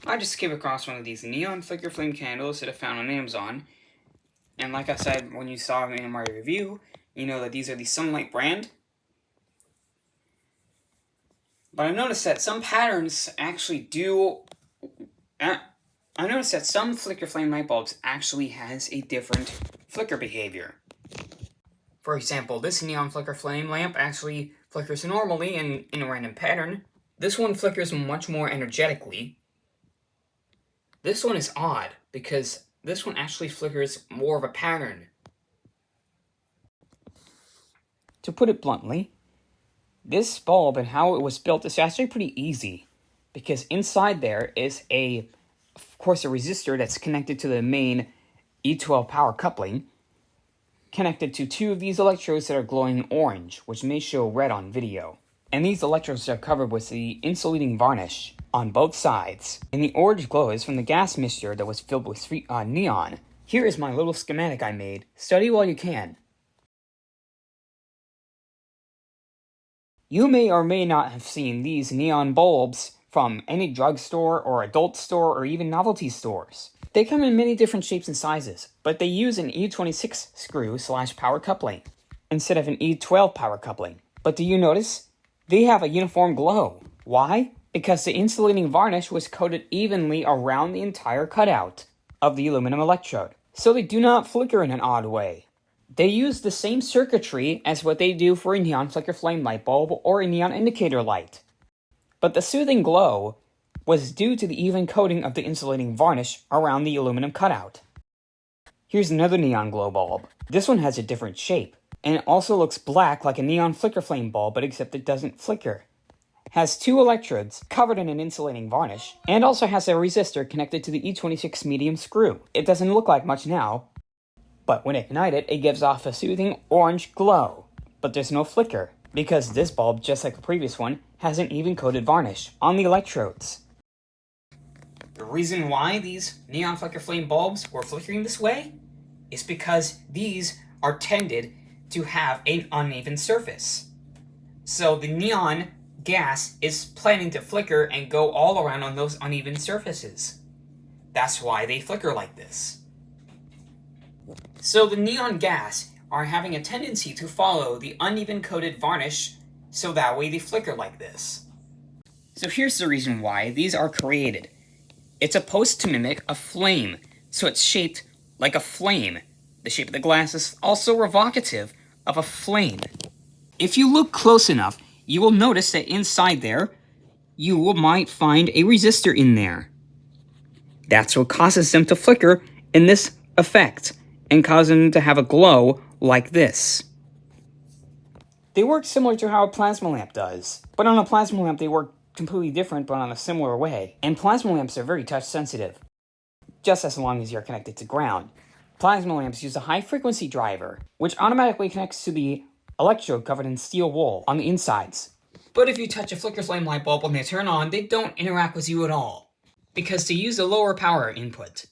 I just came across one of these neon flicker flame candles that I found on Amazon. And like I said, when you saw me in my review, you know that these are the Sunlight brand. But I noticed that some patterns actually do... I noticed that some flicker flame light bulbs actually has a different flicker behavior. For example, this neon flicker flame lamp actually flickers normally in a random pattern. This one flickers much more energetically. This one is odd, because this one actually flickers more of a pattern. To put it bluntly, this bulb and how it was built is actually pretty easy, because inside there is of course, a resistor that's connected to the main E12 power coupling, connected to two of these electrodes that are glowing orange, which may show red on video. And these electrodes are covered with the insulating varnish on both sides. And the orange glow is from the gas mixture that was filled with neon. Here is my little schematic I made. Study while you can. You may or may not have seen these neon bulbs from any drugstore or adult store or even novelty stores. They come in many different shapes and sizes, but they use an E26 screw / power coupling instead of an E12 power coupling. But do you notice? They have a uniform glow. Why? Because the insulating varnish was coated evenly around the entire cutout of the aluminum electrode, so they do not flicker in an odd way. They use the same circuitry as what they do for a neon flicker flame light bulb or a neon indicator light. But the soothing glow was due to the even coating of the insulating varnish around the aluminum cutout. Here's another neon glow bulb. This one has a different shape, and it also looks black like a neon flicker flame bulb, but except it doesn't flicker. Has two electrodes covered in an insulating varnish, and also has a resistor connected to the E26 medium screw. It doesn't look like much now, but when ignited, it gives off a soothing orange glow. But there's no flicker, because this bulb, just like the previous one, has an even coated varnish on the electrodes. The reason why these neon flicker flame bulbs were flickering this way is because these are tended to have an uneven surface. So the neon gas is planning to flicker and go all around on those uneven surfaces. That's why they flicker like this. So the neon gas are having a tendency to follow the uneven coated varnish, so that way they flicker like this. So here's the reason why these are created. It's supposed to mimic a flame, so it's shaped like a flame. The shape of the glass is also evocative of a flame. If you look close enough, you will notice that inside there, you might find a resistor in there. That's what causes them to flicker in this effect, and cause them to have a glow like this. They work similar to how a plasma lamp does, but on a plasma lamp they work completely different but on a similar way, and plasma lamps are very touch sensitive, just as long as you're connected to ground. Plasma lamps use a high frequency driver, which automatically connects to the electrode covered in steel wool on the insides. But if you touch a flicker flame light bulb when they turn on, they don't interact with you at all, because they use a lower power input.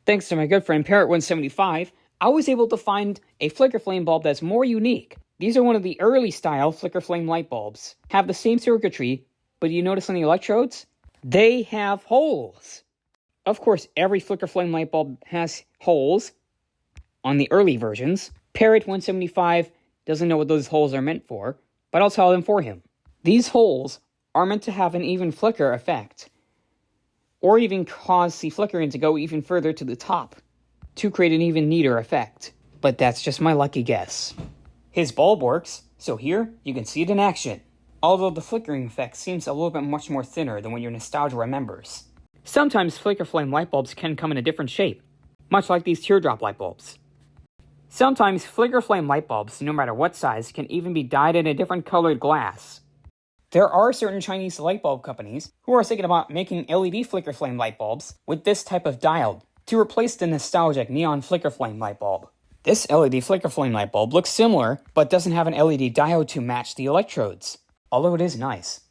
Thanks to my good friend Parrot175, I was able to find a flicker flame bulb that's more unique. These are one of the early style flicker flame light bulbs. Have the same circuitry, but you notice on the electrodes? They have holes. Of course, every flicker flame light bulb has holes on the early versions. Parrot175 doesn't know what those holes are meant for, but I'll tell them for him. These holes are meant to have an even flicker effect, or even cause the flickering to go even further to the top, to create an even neater effect. But that's just my lucky guess. His bulb works, so here you can see it in action, although the flickering effect seems a little bit much more thinner than what your nostalgia remembers. Sometimes flicker flame light bulbs can come in a different shape, much like these teardrop light bulbs. Sometimes flicker flame light bulbs, no matter what size, can even be dyed in a different colored glass. There are certain Chinese light bulb companies who are thinking about making LED flicker flame light bulbs with this type of diode to replace the nostalgic neon flicker flame light bulb. This LED flicker flame light bulb looks similar, but doesn't have an LED diode to match the electrodes, although it is nice.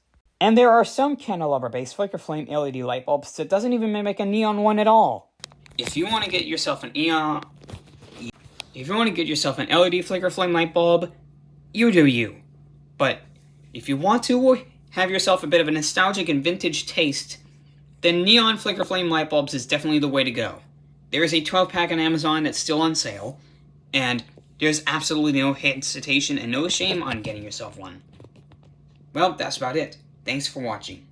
And there are some candelabra-based flicker flame LED light bulbs that doesn't even mimic a neon one at all. If you want to get yourself an LED flicker flame light bulb, you do you. But if you want to have yourself a bit of a nostalgic and vintage taste then neon flicker flame light bulbs is definitely the way to go. There is a 12-pack on Amazon that's still on sale, and there's absolutely no hesitation and no shame on getting yourself one. Well, that's about it. Thanks for watching.